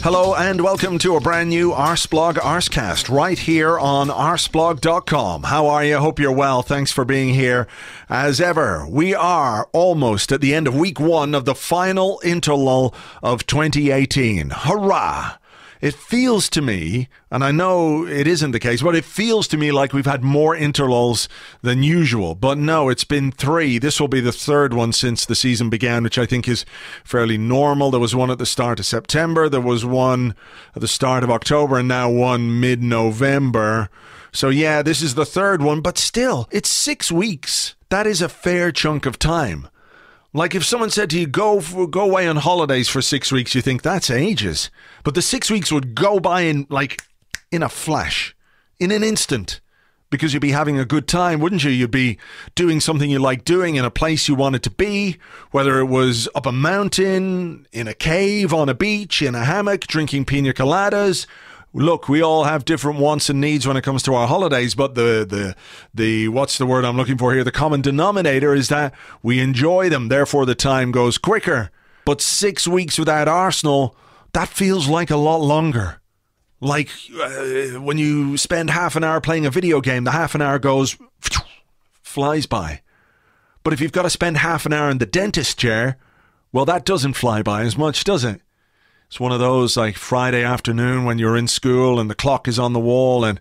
Hello and welcome to a brand new Arseblog Arsecast right here on arseblog.com. How are you? Hope you're well. Thanks for being here. As ever, we are almost at the end of week one of the final interlull of 2018. Hurrah! It feels to me, and I know it isn't the case, but it feels to me like we've had more interlulls than usual. But no, it's been 3. This will be the 3rd one since the season began, which I think is fairly normal. There was one at the start of September, there was one at the start of October, and now one mid-November. So yeah, this is the 3rd one, but still, it's 6 weeks. That is a fair chunk of time. Like if someone said to you, go away on holidays for 6 weeks, you think that's ages. But the 6 weeks would go by in a flash, in an instant, because you'd be having a good time, wouldn't you? You'd be doing something you like doing in a place you wanted to be, whether it was up a mountain, in a cave, on a beach, in a hammock, drinking pina coladas. Look, we all have different wants and needs when it comes to our holidays, but the what's the word I'm looking for here? The common denominator is that we enjoy them, therefore the time goes quicker. But 6 weeks without Arsenal, that feels like a lot longer. Like when you spend half an hour playing a video game, the half an hour goes, flies by. But if you've got to spend half an hour in the dentist chair, well, that doesn't fly by as much, does it? It's one of those like Friday afternoon when you're in school and the clock is on the wall and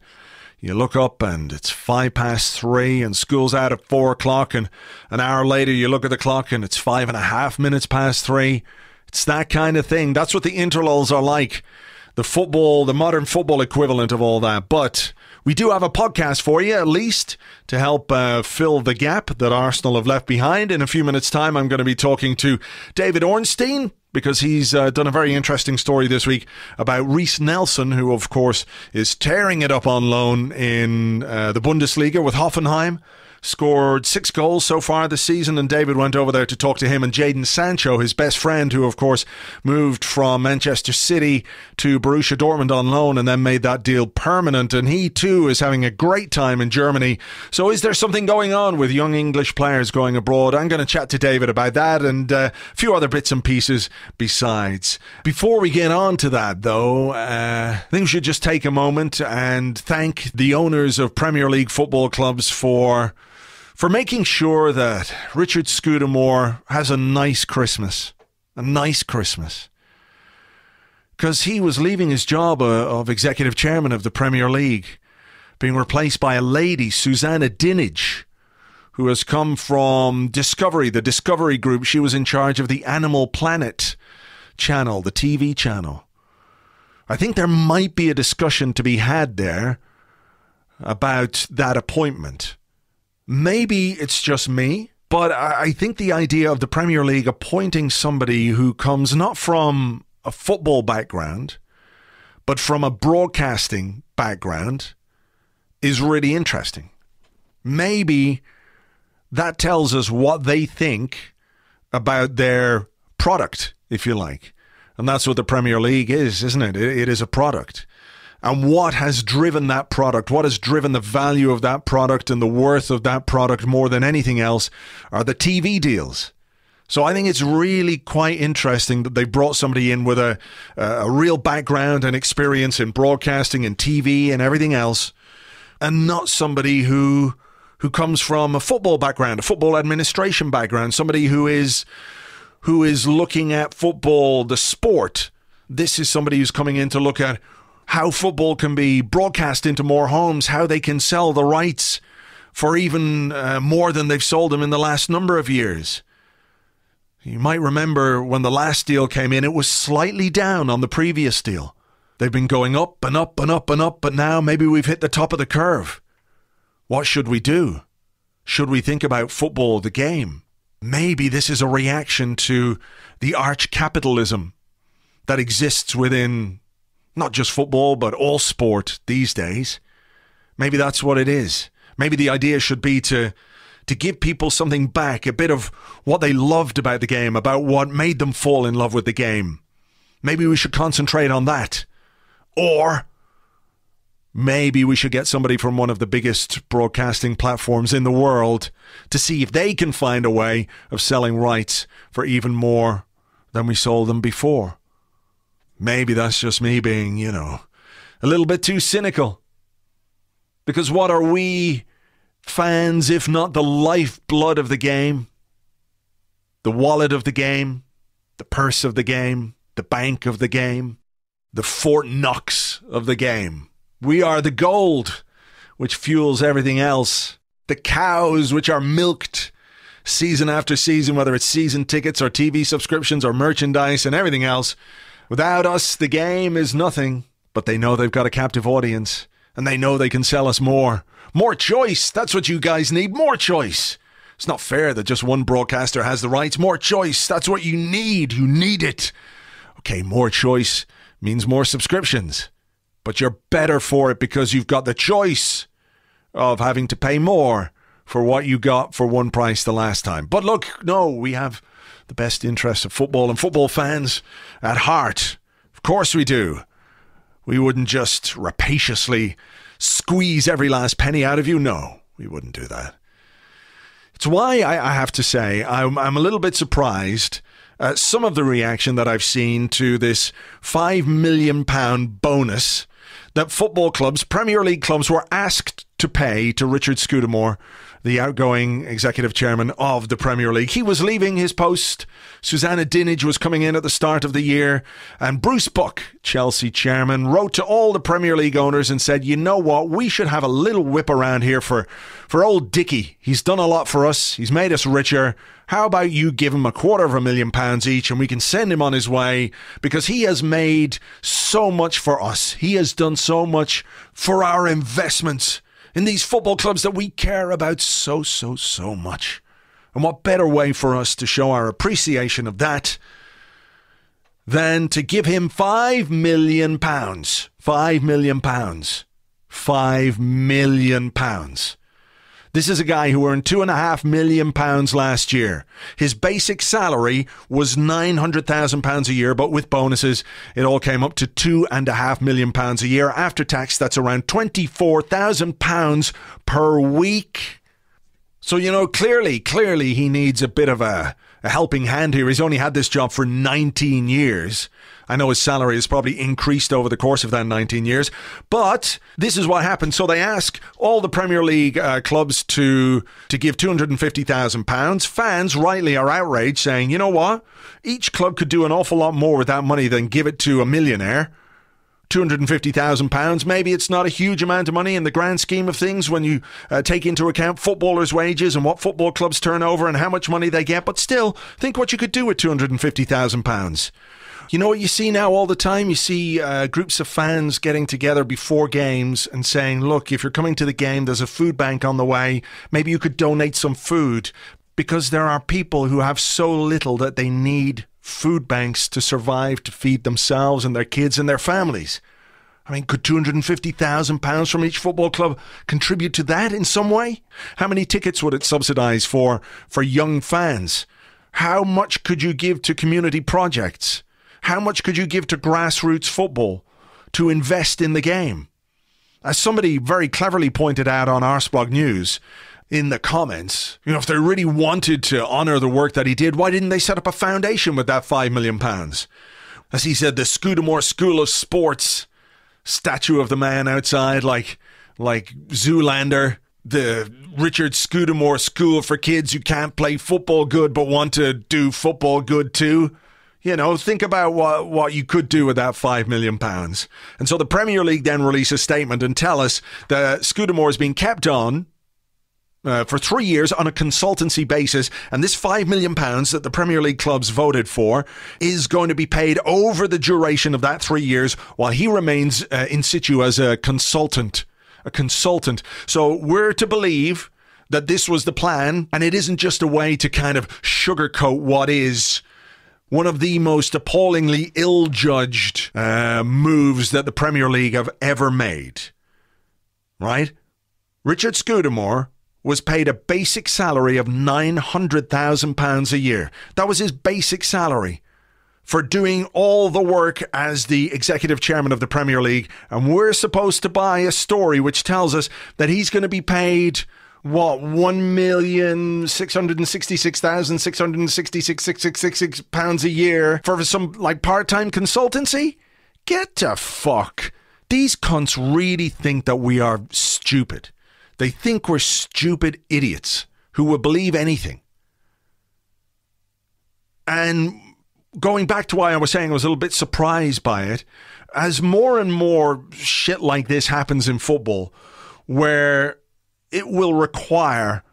you look up and it's 3:05 and school's out at 4 o'clock, and an hour later you look at the clock and it's 3:05 past 3. It's that kind of thing. That's what the interlulls are like. The modern football equivalent of all that. But we do have a podcast for you, at least, to help fill the gap that Arsenal have left behind. In a few minutes' time, I'm going to be talking to David Ornstein, because he's done a very interesting story this week about Reiss Nelson, who, of course, is tearing it up on loan in the Bundesliga with Hoffenheim. Scored 6 goals so far this season, and David went over there to talk to him and Jadon Sancho, his best friend, who of course moved from Manchester City to Borussia Dortmund on loan and then made that deal permanent, and he too is having a great time in Germany. So is there something going on with young English players going abroad? I'm going to chat to David about that and a few other bits and pieces besides. Before we get on to that though, I think we should just take a moment and thank the owners of Premier League football clubs for making sure that Richard Scudamore has a nice Christmas. A nice Christmas. Because he was leaving his job of executive chairman of the Premier League, being replaced by a lady, Susanna Dinenage, who has come from Discovery, the Discovery Group. She was in charge of the Animal Planet channel, the TV channel. I think there might be a discussion to be had there about that appointment. Maybe it's just me, but I think the idea of the Premier League appointing somebody who comes not from a football background, but from a broadcasting background is really interesting. Maybe that tells us what they think about their product, if you like. And that's what the Premier League is, isn't it? It is a product. And what has driven that product, what has driven the value of that product and the worth of that product more than anything else are the TV deals. So I think it's really quite interesting that they brought somebody in with a real background and experience in broadcasting and TV and everything else, and not somebody who comes from a football background, a football administration background, somebody who is looking at football, the sport. This is somebody who's coming in to look at how football can be broadcast into more homes, how they can sell the rights for even more than they've sold them in the last number of years. You might remember when the last deal came in, it was slightly down on the previous deal. They've been going up and up and up and up, but now maybe we've hit the top of the curve. What should we do? Should we think about football, the game? Maybe this is a reaction to the arch capitalism that exists within not just football, but all sport these days. Maybe that's what it is. Maybe the idea should be to give people something back, a bit of what they loved about the game, about what made them fall in love with the game. Maybe we should concentrate on that. Or maybe we should get somebody from one of the biggest broadcasting platforms in the world to see if they can find a way of selling rights for even more than we sold them before. maybe that's just me being, a little bit too cynical. Because what are we fans, if not the lifeblood of the game? The wallet of the game, the purse of the game, the bank of the game, the Fort Knox of the game. We are the gold, which fuels everything else. The cows which are milked season after season, whether it's season tickets or TV subscriptions or merchandise and everything else. Without us, the game is nothing. But they know they've got a captive audience, and they know they can sell us more. More choice. That's what you guys need. More choice. It's not fair that just one broadcaster has the rights. More choice. That's what you need. You need it. Okay, more choice means more subscriptions. But you're better for it because you've got the choice of having to pay more for what you got for one price the last time. But look, no, we have the best interests of football and football fans at heart. Of course we do. We wouldn't just rapaciously squeeze every last penny out of you. No, we wouldn't do that. It's why I have to say I'm a little bit surprised at some of the reaction that I've seen to this £5 million bonus that football clubs, Premier League clubs, were asked to pay to Richard Scudamore, the outgoing executive chairman of the Premier League. He was leaving his post. Susanna Dinenage was coming in at the start of the year. And Bruce Buck, Chelsea chairman, wrote to all the Premier League owners and said, you know what, we should have a little whip around here for old Dickie. He's done a lot for us. He's made us richer. How about you give him £250,000 each and we can send him on his way, because he has made so much for us. He has done so much for our investments in these football clubs that we care about so much. And what better way for us to show our appreciation of that than to give him £5 million. £5 million. £5 million. This is a guy who earned £2.5 million last year. His basic salary was £900,000 a year, but with bonuses, it all came up to £2.5 million a year. After tax, that's around £24,000 per week. So, clearly he needs a bit of a helping hand here. He's only had this job for 19 years. I know his salary has probably increased over the course of that 19 years, but this is what happened. So they ask all the Premier League clubs to give £250,000. Fans rightly are outraged, saying, you know what? Each club could do an awful lot more with that money than give it to a millionaire. £250,000. Maybe it's not a huge amount of money in the grand scheme of things when you take into account footballers' wages and what football clubs turn over and how much money they get. But still, think what you could do with £250,000. You know what you see now all the time? You see groups of fans getting together before games and saying, look, if you're coming to the game, there's a food bank on the way. Maybe you could donate some food, because there are people who have so little that they need food banks to survive, to feed themselves and their kids and their families. I mean, could £250,000 from each football club contribute to that in some way? How many tickets would it subsidise for young fans? How much could you give to community projects? How much could you give to grassroots football to invest in the game? As somebody very cleverly pointed out on Arseblog News in the comments, if they really wanted to honour the work that he did, why didn't they set up a foundation with that £5 million? As he said, the Scudamore School of Sports, statue of the man outside, like Zoolander, the Richard Scudamore School for kids who can't play football good but want to do football good too. Think about what you could do with that £5 million. And so the Premier League then release a statement and tell us that Scudamore has been kept on for 3 years on a consultancy basis, and this £5 million that the Premier League clubs voted for is going to be paid over the duration of that 3 years while he remains in situ as a consultant. So we're to believe that this was the plan, and it isn't just a way to kind of sugarcoat what is one of the most appallingly ill-judged moves that the Premier League have ever made. Right? Richard Scudamore was paid a basic salary of £900,000 a year. That was his basic salary for doing all the work as the executive chairman of the Premier League. And we're supposed to buy a story which tells us that he's going to be paid, £1,666,666 £666 a year for some part-time consultancy? Get the fuck. These cunts really think that we are stupid. They think we're stupid idiots who will believe anything. And going back to why I was saying I was a little bit surprised by it, as more and more shit like this happens in football, where it will require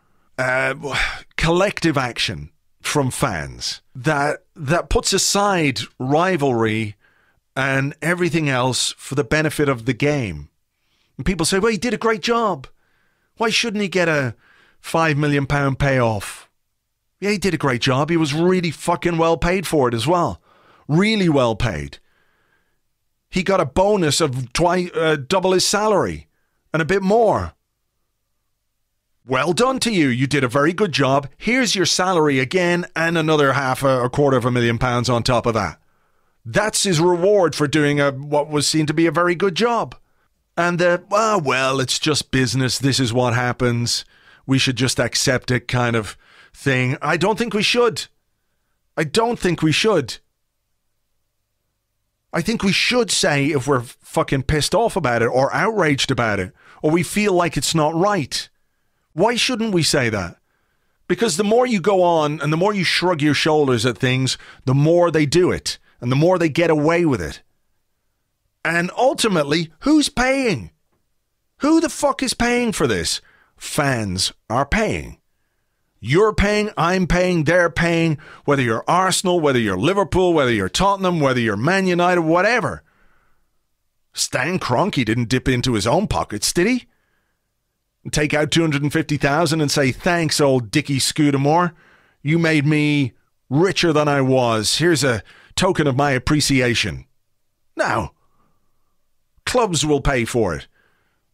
collective action from fans that puts aside rivalry and everything else for the benefit of the game. And people say, well, he did a great job. Why shouldn't he get a £5 million payoff? Yeah, he did a great job. He was really fucking well paid for it as well. Really well paid. He got a bonus of double his salary and a bit more. Well done to you. You did a very good job. Here's your salary again and another £250,000 on top of that. That's his reward for doing what was seen to be a very good job. And well, it's just business. This is what happens. We should just accept it kind of thing. I don't think we should. I don't think we should. I think we should say if we're fucking pissed off about it or outraged about it or we feel like it's not right. Why shouldn't we say that? Because the more you go on and the more you shrug your shoulders at things, the more they do it and the more they get away with it. And ultimately, who's paying? Who the fuck is paying for this? Fans are paying. You're paying, I'm paying, they're paying, whether you're Arsenal, whether you're Liverpool, whether you're Tottenham, whether you're Man United, whatever. Stan Kroenke didn't dip into his own pockets, did he? And take out $250,000 and say, thanks, old Dickie Scudamore. You made me richer than I was. Here's a token of my appreciation. No. Clubs will pay for it.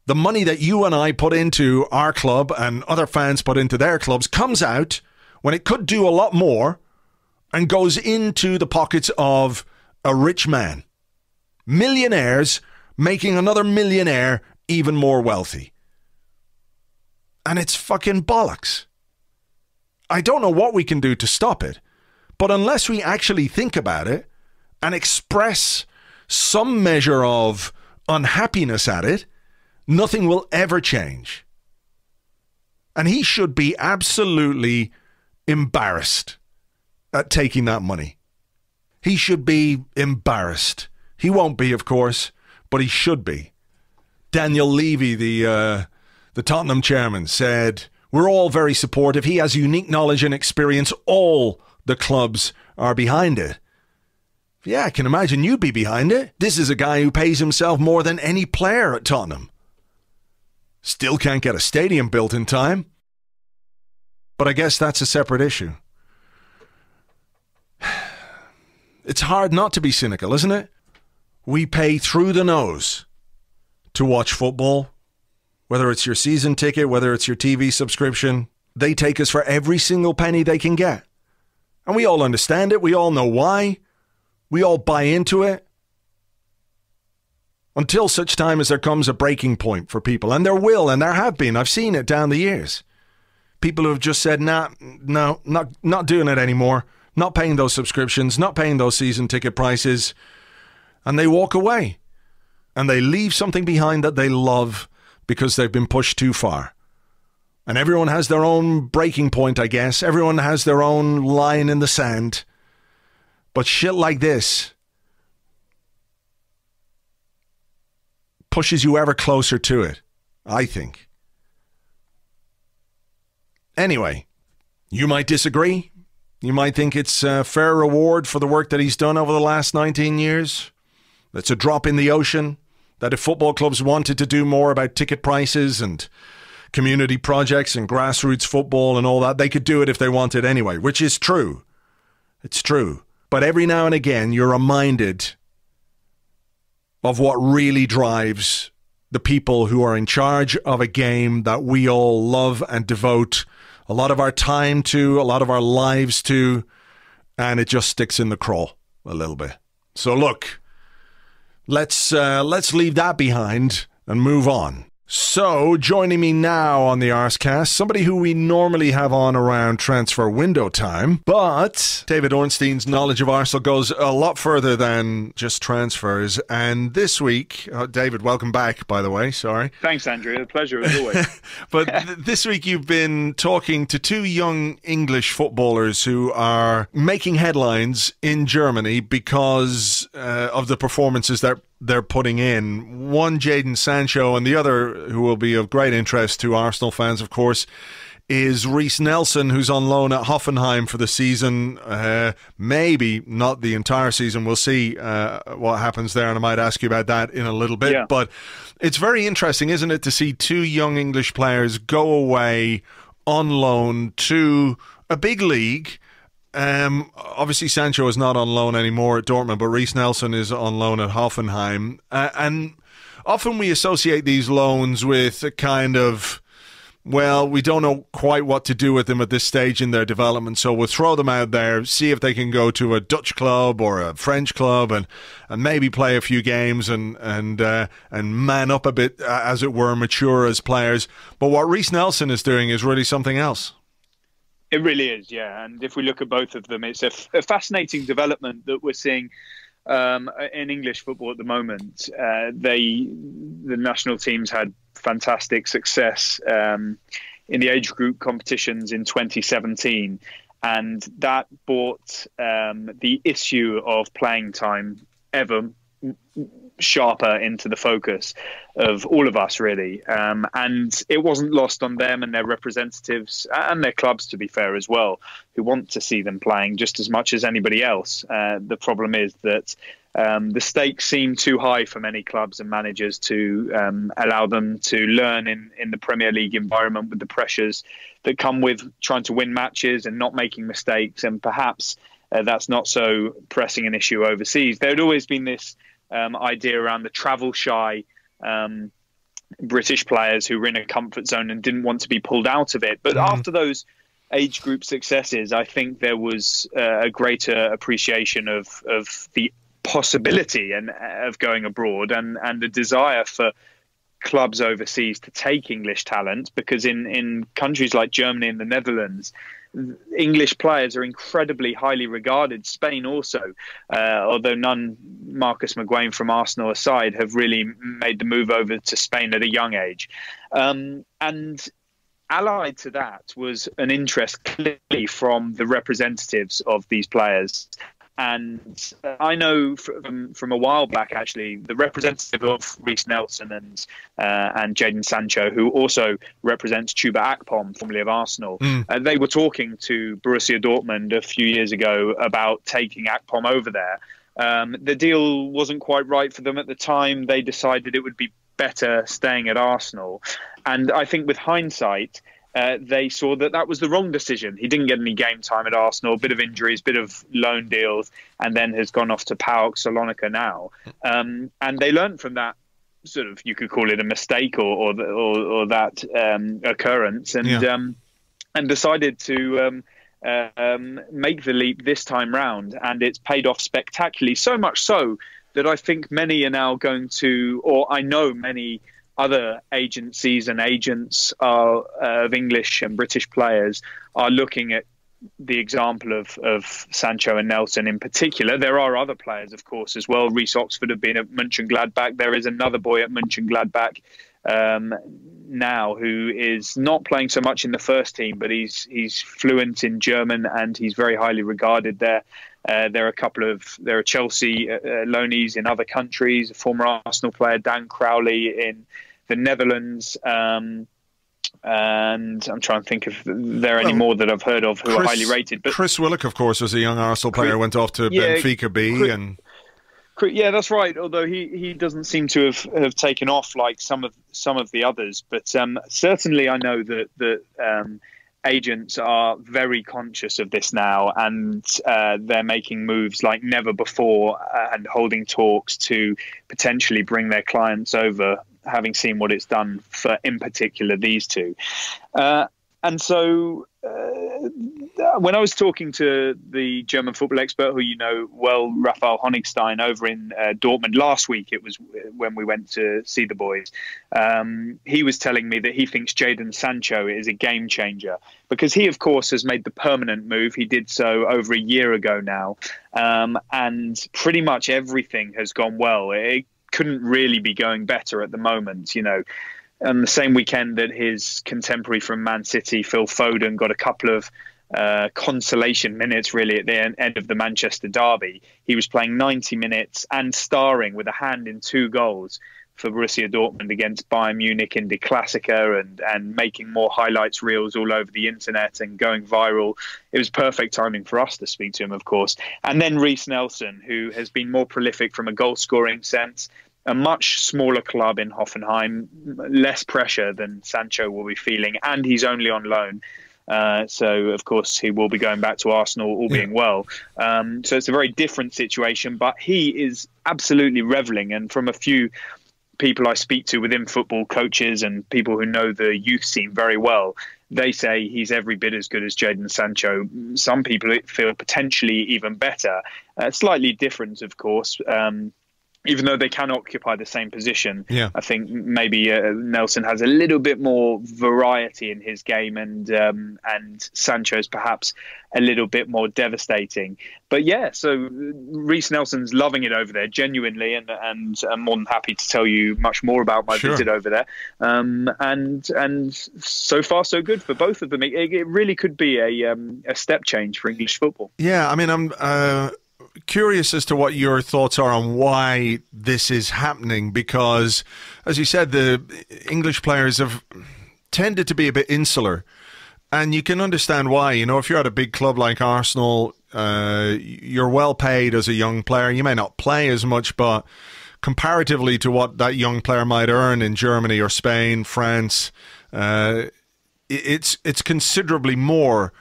The money that you and I put into our club and other fans put into their clubs comes out when it could do a lot more and goes into the pockets of a rich man. Millionaires making another millionaire even more wealthy. And it's fucking bollocks. I don't know what we can do to stop it, but unless we actually think about it and express some measure of unhappiness at it, nothing will ever change. And he should be absolutely embarrassed at taking that money. He should be embarrassed. He won't be, of course, but he should be. Daniel Levy, the Tottenham chairman, said, we're all very supportive. He has unique knowledge and experience. All the clubs are behind it. Yeah, I can imagine you'd be behind it. This is a guy who pays himself more than any player at Tottenham. Still can't get a stadium built in time. But I guess that's a separate issue. It's hard not to be cynical, isn't it? We pay through the nose to watch football. Whether it's your season ticket, whether it's your TV subscription, they take us for every single penny they can get. And we all understand it. We all know why. We all buy into it. Until such time as there comes a breaking point for people. And there will, and there have been. I've seen it down the years. People who have just said, no, not doing it anymore. Not paying those subscriptions, not paying those season ticket prices. And they walk away. And they leave something behind that they love because they've been pushed too far. And everyone has their own breaking point, I guess. Everyone has their own line in the sand. But shit like this pushes you ever closer to it, I think. Anyway, you might disagree. You might think it's a fair reward for the work that he's done over the last 19 years. It's a drop in the ocean. That if football clubs wanted to do more about ticket prices and community projects and grassroots football and all that, they could do it if they wanted anyway, which is true. It's true. But every now and again, you're reminded of what really drives the people who are in charge of a game that we all love and devote a lot of our time to, a lot of our lives to, and it just sticks in the craw a little bit. So look, let's leave that behind and move on. So, joining me now on the Arsecast, somebody who we normally have on around transfer window time, but David Ornstein's knowledge of Arsenal goes a lot further than just transfers. And this week, David, welcome back, by the way, sorry. Thanks, Andrew. A pleasure as always. But this week you've been talking to two young English footballers who are making headlines in Germany because of the performances that they're putting in. One, Jadon Sancho, and the other, who will be of great interest to Arsenal fans, of course, is Reiss Nelson, who's on loan at Hoffenheim for the season. Maybe not the entire season. We'll see what happens there, and I might ask you about that in a little bit. Yeah. But it's very interesting, isn't it, to see two young English players go away on loan to a big league. Obviously Sancho is not on loan anymore at Dortmund, but Reiss Nelson is on loan at Hoffenheim. And often we associate these loans with a kind of, well, we don't know quite what to do with them at this stage in their development, so we'll throw them out there, see if they can go to a Dutch club or a French club and maybe play a few games and man up a bit, as it were, mature as players. But what Reiss Nelson is doing is really something else. It really is, yeah. And if we look at both of them, it's a fascinating development that we're seeing in English football at the moment. The national teams had fantastic success in the age group competitions in 2017, and that brought the issue of playing time ever sharper into the focus of all of us, really. And it wasn't lost on them and their representatives and their clubs, to be fair, as well, who want to see them playing just as much as anybody else. The problem is that the stakes seem too high for many clubs and managers to allow them to learn in the Premier League environment, with the pressures that come with trying to win matches and not making mistakes. And perhaps that's not so pressing an issue overseas. There had always been this idea around the travel shy British players who were in a comfort zone and didn't want to be pulled out of it. But after those age group successes, I think there was a greater appreciation of the possibility and of going abroad and the desire for clubs overseas to take English talent, because in countries like Germany and the Netherlands, English players are incredibly highly regarded. Spain also, although none, Marcus McGuane from Arsenal aside, have really made the move over to Spain at a young age. And allied to that was an interest clearly from the representatives of these players. And I know from a while back, actually, the representative of Reiss Nelson and Jadon Sancho, who also represents Chuba Akpom, formerly of Arsenal, they were talking to Borussia Dortmund a few years ago about taking Akpom over there. The deal wasn't quite right for them at the time. They decided it would be better staying at Arsenal. And I think with hindsight, they saw that was the wrong decision. He didn't get any game time at Arsenal, a bit of injuries, bit of loan deals, and then has gone off to PAOK Salonika now. And they learned from that, sort of, you could call it a mistake or that occurrence, and decided to make the leap this time round. And it's paid off spectacularly, so much so that I think many are now going to, or I know many other agencies and agents of English and British players are looking at the example of Sancho and Nelson in particular. There are other players, of course, as well. Reece Oxford have been at Mönchengladbach. There is another boy at Mönchengladbach now who is not playing so much in the first team, but he's fluent in German and he's very highly regarded there. There are Chelsea loanees in other countries, a former Arsenal player, Dan Crowley, in the Netherlands, and I'm trying to think if there are any more that I've heard of who are highly rated. But Chris Willock, of course, was a young Arsenal player, went off to Benfica B. Yeah, that's right. Although he doesn't seem to have taken off like some of the others, but certainly I know that agents are very conscious of this now, and they're making moves like never before and holding talks to potentially bring their clients over, having seen what it's done for, in particular, these two. And so When I was talking to the German football expert who you know well, Raphael Honigstein, over in Dortmund last week, it was when we went to see the boys, he was telling me that he thinks Jadon Sancho is a game changer because he, of course, has made the permanent move. He did so over a year ago now, and pretty much everything has gone well. It couldn't really be going better at the moment, you know. On the same weekend that his contemporary from Man City, Phil Foden, got a couple of consolation minutes really at the end of the Manchester derby, he was playing 90 minutes and starring with a hand in 2 goals for Borussia Dortmund against Bayern Munich in the Klassiker, and making more highlights reels all over the internet and going viral. It was perfect timing for us to speak to him, of course. And then Reiss Nelson, who has been more prolific from a goal-scoring sense, a much smaller club in Hoffenheim, less pressure than Sancho will be feeling, and he's only on loan. So, of course, he will be going back to Arsenal, all being well. So it's a very different situation, but he is absolutely revelling. And from a few people I speak to within football, coaches and people who know the youth scene very well, they say he's every bit as good as Jadon Sancho. Some people feel potentially even better. Slightly different, of course. Even though they can occupy the same position, I think maybe Nelson has a little bit more variety in his game, and Sancho's perhaps a little bit more devastating. But yeah, so Reiss Nelson's loving it over there, genuinely, and I'm more than happy to tell you much more about my visit over there. And so far, so good for both of them. It really could be a step change for English football. Yeah, I mean, I'm curious as to what your thoughts are on why this is happening, because, as you said, the English players have tended to be a bit insular, and you can understand why. You know, if you're at a big club like Arsenal, you're well paid as a young player. You may not play as much, but comparatively to what that young player might earn in Germany or Spain, France, it's considerably more.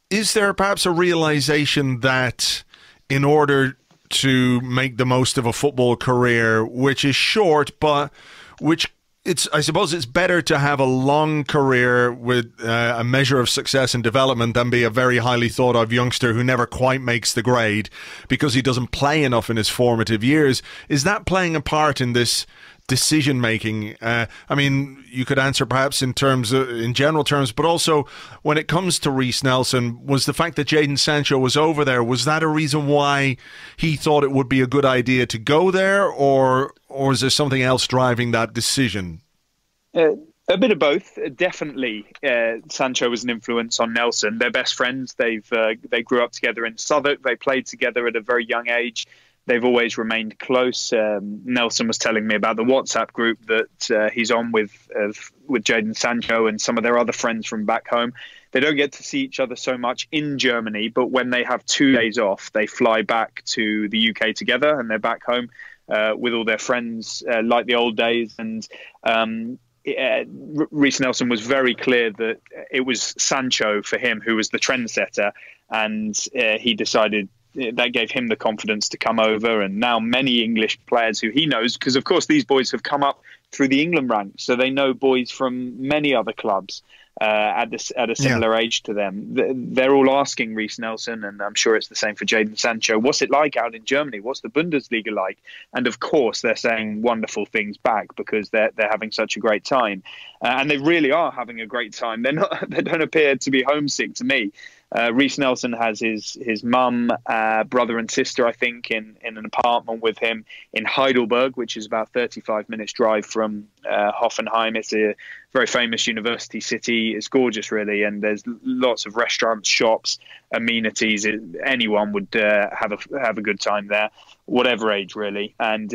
Is there perhaps a realization that in order to make the most of a football career, which is short, but I suppose it's better to have a long career with a measure of success and development than be a very highly thought of youngster who never quite makes the grade because he doesn't play enough in his formative years? Is that playing a part in this decision making? I mean, you could answer perhaps in general terms, but also when it comes to Reiss Nelson, was the fact that Jadon Sancho was over there, was that a reason why he thought it would be a good idea to go there, or is there something else driving that decision? A bit of both. Definitely, Sancho was an influence on Nelson. They're best friends. They grew up together in Southwark. They played together at a very young age. They've always remained close. Nelson was telling me about the WhatsApp group that he's on with Jadon Sancho and some of their other friends from back home. They don't get to see each other so much in Germany, but when they have 2 days off, they fly back to the UK together, and they're back home with all their friends like the old days. And Reiss Nelson was very clear that it was Sancho for him who was the trendsetter, and he decided that gave him the confidence to come over. And now many English players who he knows, because of course these boys have come up through the England ranks, so they know boys from many other clubs at a similar age to them. They're all asking Reiss Nelson, and I'm sure it's the same for Jadon Sancho, what's it like out in Germany? What's the Bundesliga like? And of course they're saying wonderful things back because they're having such a great time, and they really are having a great time. They don't appear to be homesick to me. Reiss Nelson has his mum, brother and sister, I think, in an apartment with him in Heidelberg, which is about 35 minutes drive from Hoffenheim. It's a very famous university city. It's gorgeous, really, and there's lots of restaurants, shops, amenities. Anyone would have a good time there, whatever age, really. And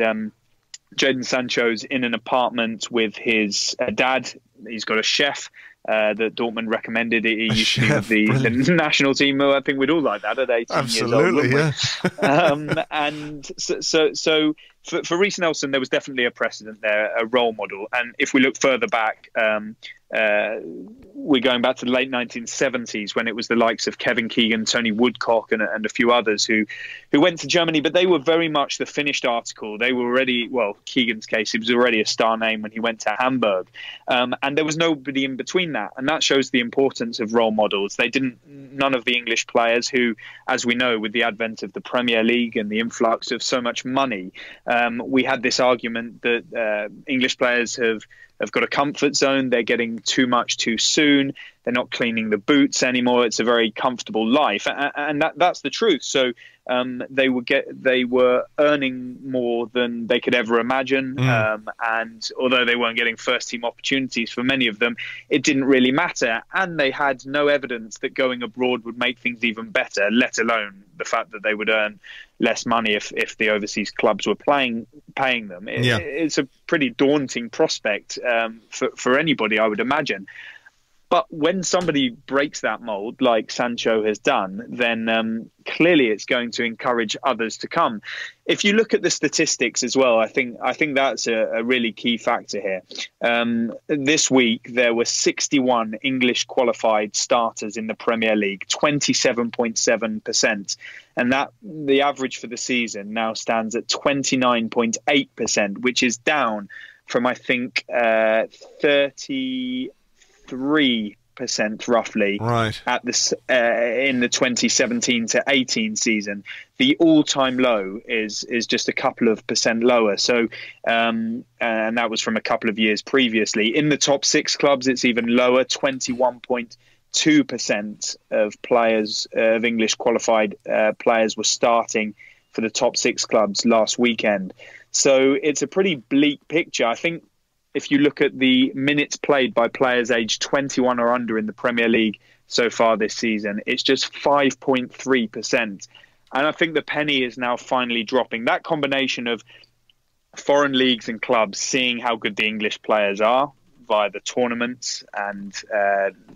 Jadon Sancho's in an apartment with his dad. He's got a chef that Dortmund recommended. He used to be with the national team. I think we'd all like that at 18 Absolutely, years old. Yeah. And so for Reiss Nelson, there was definitely a precedent there, a role model. And if we look further back, we're going back to the late 1970s when it was the likes of Kevin Keegan, Tony Woodcock, and a few others who went to Germany, but they were very much the finished article. They were already, well, Keegan's case, he was already a star name when he went to Hamburg, and there was nobody in between that, and that shows the importance of role models. None of the English players who, as we know, with the advent of the Premier League and the influx of so much money, we had this argument that English players have got a comfort zone. They're getting too much too soon. They're not cleaning the boots anymore. It's a very comfortable life, and that's the truth. So they were earning more than they could ever imagine, and although they weren't getting first team opportunities for many of them, it didn't really matter, and they had no evidence that going abroad would make things even better, let alone the fact that they would earn less money if the overseas clubs were paying them. It's a pretty daunting prospect for anybody, I would imagine. But when somebody breaks that mold, like Sancho has done, then clearly it's going to encourage others to come. If you look at the statistics as well, I think that's a really key factor here. This week, there were 61 English qualified starters in the Premier League, 27.7%. And that the average for the season now stands at 29.8%, which is down from, I think, 33% roughly at this in the 2017 to 18 season. The all-time low is just a couple of percent lower. So and that was from a couple of years previously. In the top 6 clubs, it's even lower. 21.2% of players, of English qualified players, were starting for the top 6 clubs last weekend. So it's a pretty bleak picture. I think if you look at the minutes played by players aged 21 or under in the Premier League so far this season, it's just 5.3%. And I think the penny is now finally dropping. That combination of foreign leagues and clubs seeing how good the English players are via the tournaments and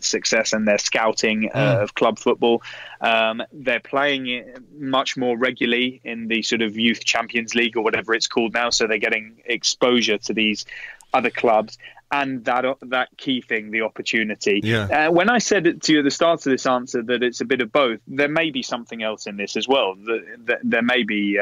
success and their scouting of club football. They're playing it much more regularly in the sort of Youth Champions League or whatever it's called now, so they're getting exposure to these other clubs, and that key thing, the opportunity. When I said it to you at the start of this answer that it's a bit of both, there may be something else in this as well. There may be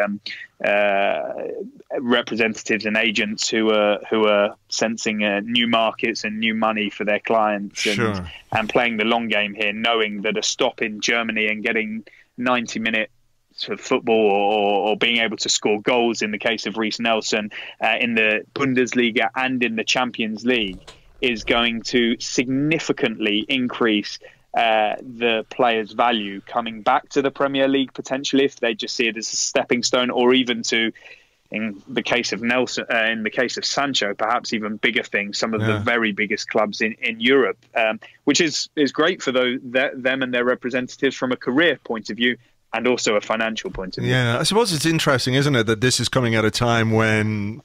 representatives and agents who are sensing new markets and new money for their clients, and playing the long game here, knowing that a stop in Germany and getting 90-minute sort of football or being able to score goals in the case of Reiss Nelson in the Bundesliga and in the Champions League is going to significantly increase the player's value coming back to the Premier League, potentially, if they just see it as a stepping stone, or even to, in the case of Nelson, in the case of Sancho, perhaps even bigger things, some of the very biggest clubs in Europe, which is great for them and their representatives from a career point of view, and also a financial point of view. Yeah, I suppose it's interesting, isn't it, that this is coming at a time when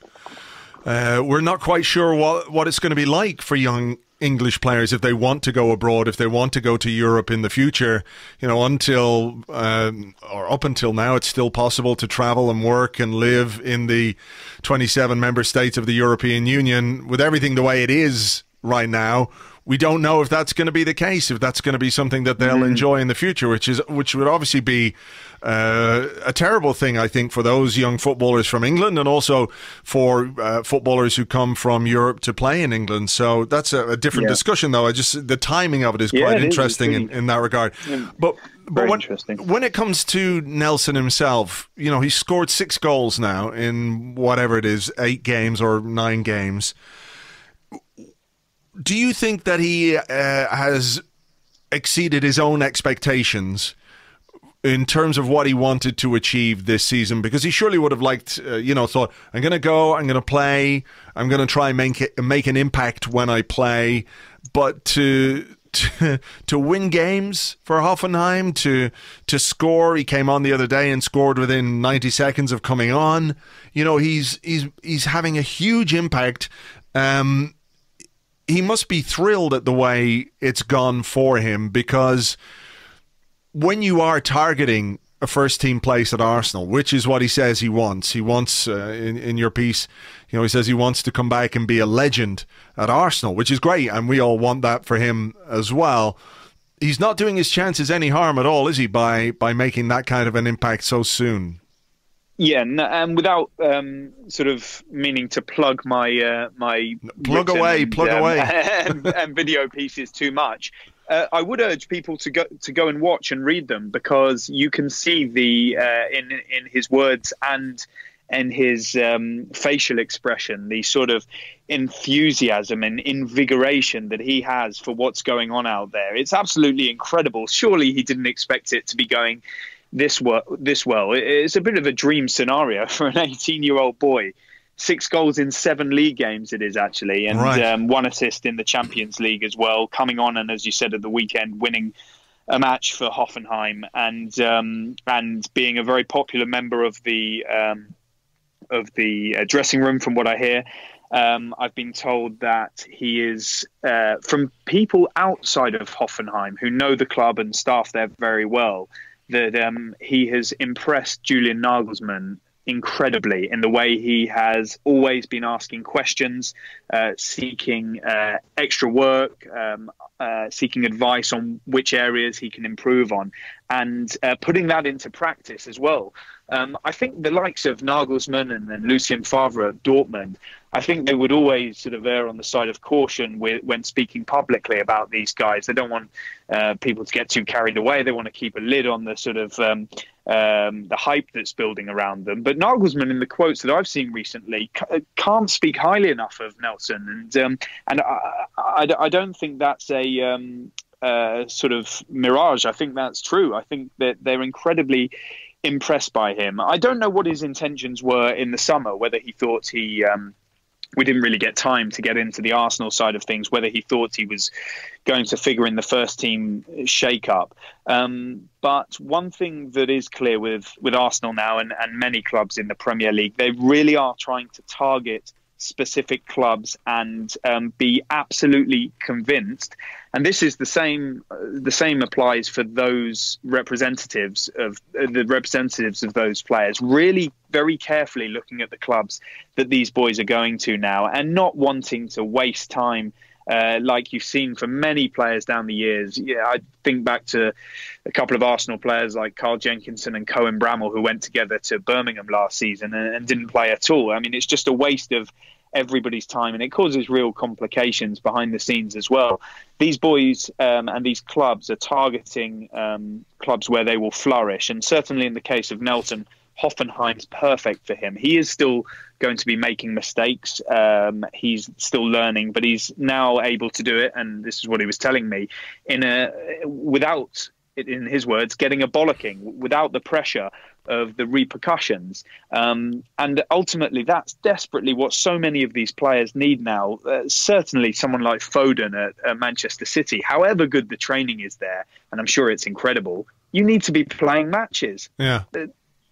we're not quite sure what it's going to be like for young English players if they want to go abroad, if they want to go to Europe in the future. You know, until or up until now, it's still possible to travel and work and live in the 27 member states of the European Union. With everything the way it is right now, we don't know if that's going to be the case, if that's going to be something that they'll enjoy in the future, which would obviously be a terrible thing, I think, for those young footballers from England, and also for footballers who come from Europe to play in England. So that's a different discussion, though. The timing of it is quite interesting in that regard. But when it comes to Nelson himself, you know, he's scored 6 goals now in whatever it is, 8 games or 9 games. Do you think that he has exceeded his own expectations in terms of what he wanted to achieve this season? Because he surely would have liked, thought, I'm going to go, I'm going to play, I'm going to try and make an impact when I play. But to win games for Hoffenheim, to score, he came on the other day and scored within 90 seconds of coming on. You know, he's having a huge impact. He must be thrilled at the way it's gone for him, because when you are targeting a first-team place at Arsenal, which is what he says he wants. He wants, in your piece, he says he wants to come back and be a legend at Arsenal, which is great, and we all want that for him as well. He's not doing his chances any harm at all, is he, by making that kind of an impact so soon? Yeah, and without sort of meaning to plug my plug away and video pieces too much, I would urge people to go and watch and read them, because you can see the in his words and his facial expression, the sort of enthusiasm and invigoration that he has for what's going on out there. It's absolutely incredible. Surely he didn't expect it to be going this well. It's a bit of a dream scenario for an 18-year-old boy. 6 goals in 7 league games it is, actually, and right. 1 assist in the Champions League as well, coming on and, as you said, at the weekend winning a match for Hoffenheim, and being a very popular member of the dressing room, from what I hear. I've been told that he is, from people outside of Hoffenheim who know the club and staff there very well, that he has impressed Julian Nagelsmann incredibly in the way he has always been asking questions, seeking extra work, seeking advice on which areas he can improve on, and putting that into practice as well. I think the likes of Nagelsmann and Lucien Favre at Dortmund, I think they would always sort of err on the side of caution when speaking publicly about these guys. They don't want people to get too carried away. They want to keep a lid on the sort of the hype that's building around them. But Nagelsmann, in the quotes that I've seen recently, can't speak highly enough of Nelson, and I don't think that's a sort of mirage. I think that's true. I think that they're incredibly impressed by him. I don't know what his intentions were in the summer, whether he thought we didn't really get time to get into the Arsenal side of things, whether he thought he was going to figure in the first team shake-up. But one thing that is clear with Arsenal now, and many clubs in the Premier League, they really are trying to target specific clubs and be absolutely convinced. And this is the same applies for those representatives of those players, really very carefully looking at the clubs that these boys are going to now, and not wanting to waste time like you've seen from many players down the years. Yeah, I think back to a couple of Arsenal players like Carl Jenkinson and Cohen Bramall, who went together to Birmingham last season and didn't play at all. I mean, it's just a waste of everybody's time, and it causes real complications behind the scenes as well. These boys and these clubs are targeting clubs where they will flourish, and certainly in the case of Nelson, Hoffenheim's perfect for him. He is still going to be making mistakes. He's still learning, but he's now able to do it, and this is what he was telling me, without, in his words, getting a bollocking, without the pressure of the repercussions. And ultimately, that's desperately what so many of these players need now. Certainly someone like Foden at Manchester City, however good the training is there, and I'm sure it's incredible, you need to be playing matches. Yeah.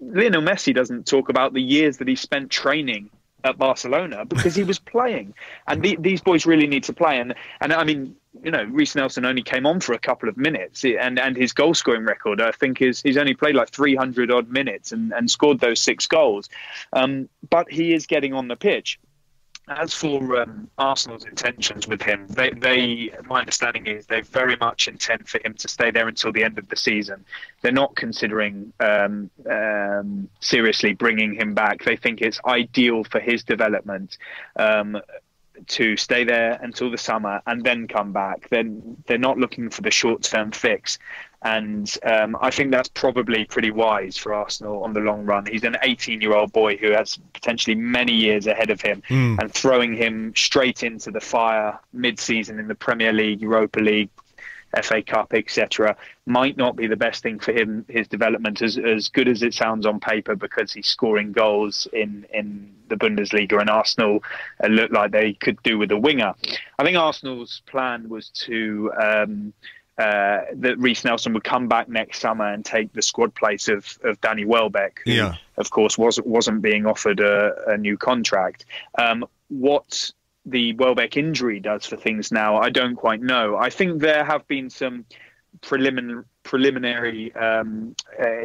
Lionel Messi doesn't talk about the years that he spent training at Barcelona because he was playing, and these boys really need to play. And I mean, Reiss Nelson only came on for a couple of minutes, and his goal scoring record, I think, is he's only played like 300 odd minutes and scored those 6 goals. But he is getting on the pitch. As for Arsenal's intentions with him, my understanding is they very much intend for him to stay there until the end of the season. They're not considering seriously bringing him back. They think it's ideal for his development to stay there until the summer and then come back. They're not looking for the short-term fix. And I think that's probably pretty wise for Arsenal on the long run. He's an 18-year-old boy who has potentially many years ahead of him, and throwing him straight into the fire mid-season in the Premier League, Europa League, FA Cup, etc., might not be the best thing for him, his development, as good as it sounds on paper, because he's scoring goals in the Bundesliga, and Arsenal look like they could do with a winger. I think Arsenal's plan was to that Reiss Nelson would come back next summer and take the squad place of Danny Welbeck, who, of course, wasn't being offered a new contract. What the Welbeck injury does for things now, I don't quite know. I think there have been some preliminary preliminary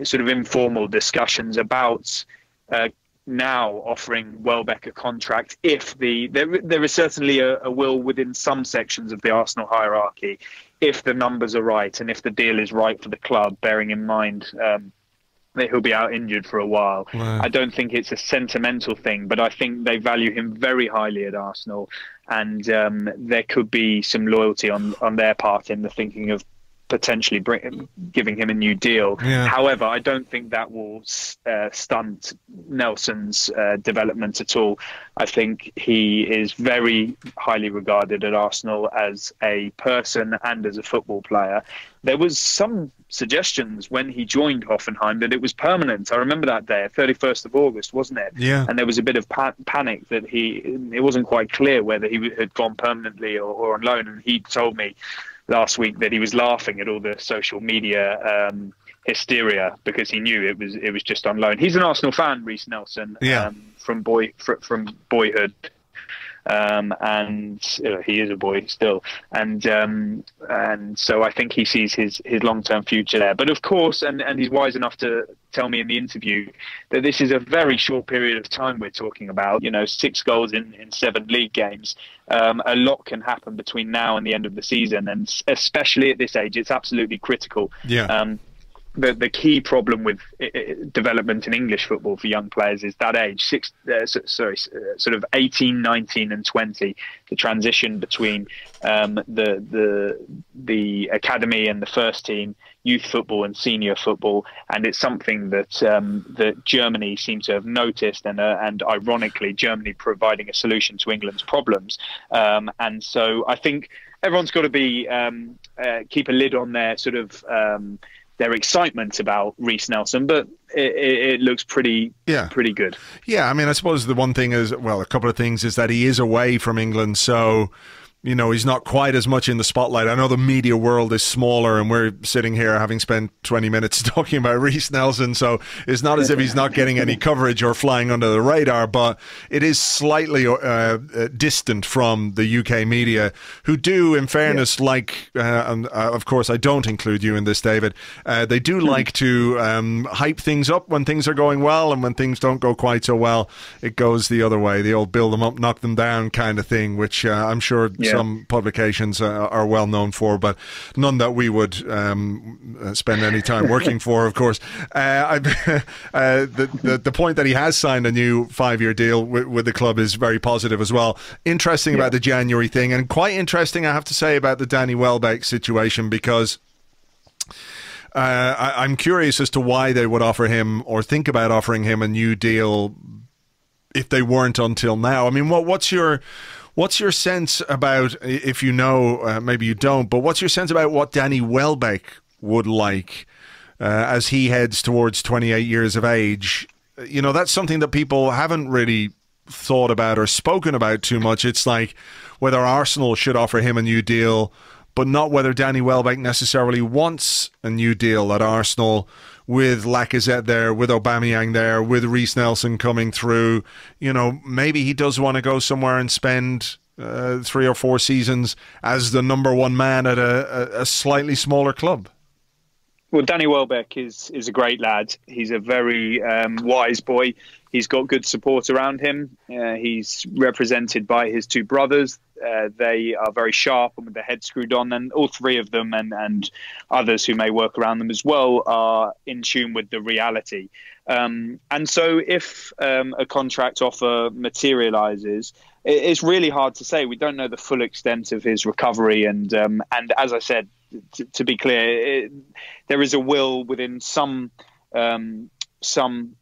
sort of informal discussions about now offering Welbeck a contract if there is certainly a will within some sections of the Arsenal hierarchy, if the numbers are right and if the deal is right for the club, bearing in mind that he'll be out injured for a while. Wow. I don't think it's a sentimental thing, but I think they value him very highly at Arsenal, and there could be some loyalty on their part in the thinking of potentially giving him a new deal. Yeah. However, I don't think that will stunt Nelson's development at all. I think he is very highly regarded at Arsenal as a person and as a football player. There was some suggestions when he joined Hoffenheim that it was permanent. I remember that day, 31st of August, wasn't it? Yeah. And there was a bit of panic that it wasn't quite clear whether he had gone permanently or on loan. And he told me last week that he was laughing at all the social media hysteria because he knew it was just on loan. He's an Arsenal fan, Reiss Nelson, from boyhood. And he is a boy still, and so I think he sees his long-term future there. But of course, and he's wise enough to tell me in the interview that this is a very short period of time we're talking about. 6 goals in 7 league games. A lot can happen between now and the end of the season, and especially at this age, it's absolutely critical. Yeah. The key problem with development in English football for young players is that age, sort of 18, 19 and 20, the transition between the academy and the first team, youth football and senior football. And it's something that that Germany seems to have noticed, and ironically, Germany providing a solution to England's problems. And so I think everyone's got to be keep a lid on their sort of their excitement about Reiss Nelson, but it looks pretty good. Yeah, I mean, I suppose the one thing is, well, a couple of things is that he is away from England, so he's not quite as much in the spotlight. I know the media world is smaller, and we're sitting here having spent 20 minutes talking about Reiss Nelson, so it's not as if he's not getting any coverage or flying under the radar, but it is slightly distant from the UK media, who do, in fairness, and of course I don't include you in this, David, they do like to hype things up when things are going well, and when things don't go quite so well, it goes the other way. The old build them up, knock them down kind of thing, which I'm sure some publications are well known for, but none that we would spend any time working for, of course. The point that he has signed a new 5-year deal with the club is very positive as well. Interesting about the January thing, and quite interesting, I have to say, about the Danny Welbeck situation, because I'm curious as to why they would offer him or think about offering him a new deal if they weren't until now. I mean, what's your sense about, if you know, maybe you don't, but what's your sense about what Danny Welbeck would like as he heads towards 28 years of age? That's something that people haven't really thought about or spoken about too much. It's like whether Arsenal should offer him a new deal, but not whether Danny Welbeck necessarily wants a new deal at Arsenal, with Lacazette there, with Aubameyang there, with Reiss Nelson coming through. Maybe he does want to go somewhere and spend 3 or 4 seasons as the number 1 man at a slightly smaller club. Well, Danny Welbeck is a great lad. He's a very wise boy. He's got good support around him. He's represented by his 2 brothers. They are very sharp and with their heads screwed on, and all 3 of them and others who may work around them as well are in tune with the reality. And so if a contract offer materializes, it's really hard to say. We don't know the full extent of his recovery. And as I said, to be clear, there is a will within some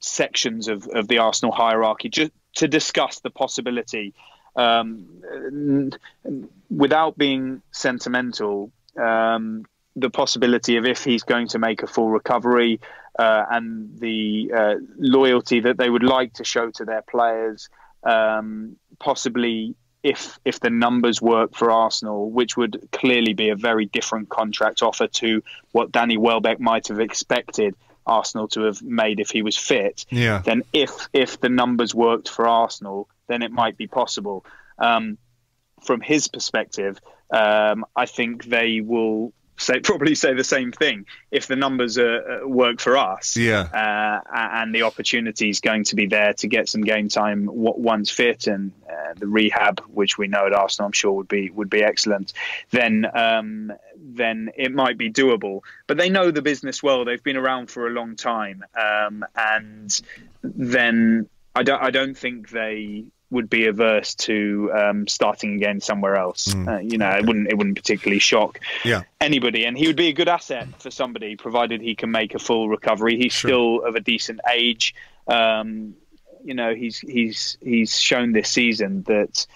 sections of the Arsenal hierarchy just to discuss the possibility, without being sentimental, the possibility of, if he's going to make a full recovery, and the loyalty that they would like to show to their players, possibly if the numbers work for Arsenal, which would clearly be a very different contract offer to what Danny Welbeck might have expected Arsenal to have made if he was fit, then if the numbers worked for Arsenal, then it might be possible. From his perspective, I think they will probably say the same thing. If the numbers work for us, and the opportunity is going to be there to get some game time once fit, and the rehab, which we know at Arsenal, I'm sure would be excellent, then it might be doable. But they know the business well. They've been around for a long time, and then I don't think they would be averse to starting again somewhere else. It wouldn't particularly shock anybody, and he would be a good asset for somebody, provided he can make a full recovery. He's still of a decent age. He's shown this season that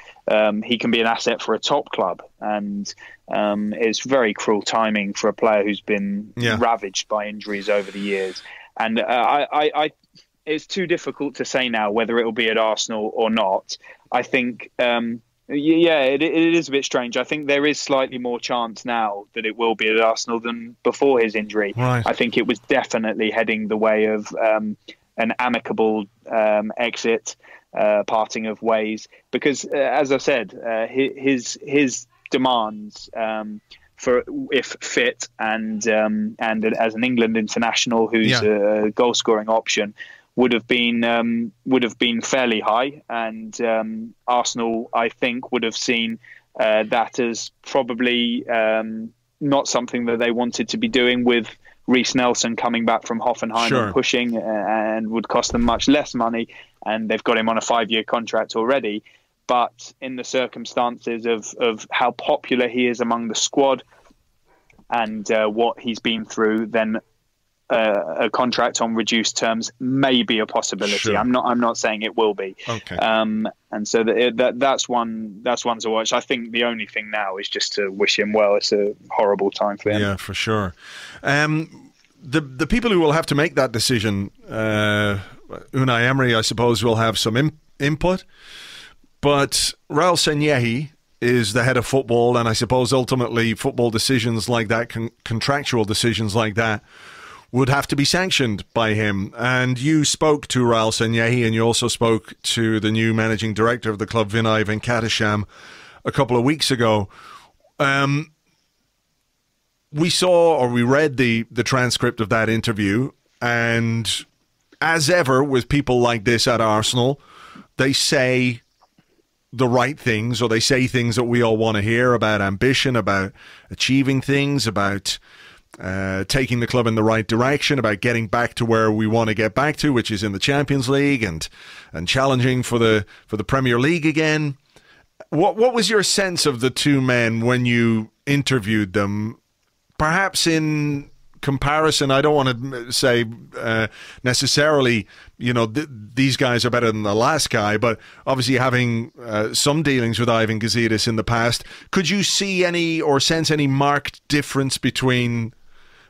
he can be an asset for a top club, and it's very cruel timing for a player who's been ravaged by injuries over the years. And it's too difficult to say now whether it will be at Arsenal or not. I think, it is a bit strange. I think there is slightly more chance now that it will be at Arsenal than before his injury. Right. I think it was definitely heading the way of an amicable exit, parting of ways. Because, as I said, his demands for, if fit and as an England international who's a goal scoring option, would have been fairly high, and Arsenal, I think, would have seen that as probably not something that they wanted to be doing, with Reiss Nelson coming back from Hoffenheim and pushing, and would cost them much less money, and they've got him on a 5-year contract already. But in the circumstances of how popular he is among the squad and what he's been through, then a contract on reduced terms may be a possibility. Sure. I'm not saying it will be. Okay. And so that's one to watch. I think the only thing now is just to wish him well. It's a horrible time for him. Yeah, for sure. The people who will have to make that decision, Unai Emery, I suppose, will have some input, but Raul Sanllehi is the head of football, and I suppose ultimately football decisions like that, contractual decisions like that, would have to be sanctioned by him. And you spoke to Raul Sanllehi, and you also spoke to the new managing director of the club, Vinay Venkatesham, a couple of weeks ago. We saw, or we read the transcript of that interview, and as ever with people like this at Arsenal, they say the right things, or they say things that we all want to hear about ambition, about achieving things, about taking the club in the right direction, about getting back to where we want to get back to, which is in the Champions League and challenging for the Premier League again. What was your sense of the two men when you interviewed them? Perhaps in comparison, I don't want to say necessarily, these guys are better than the last guy, but obviously having some dealings with Ivan Gazidis in the past, could you see any or sense any marked difference between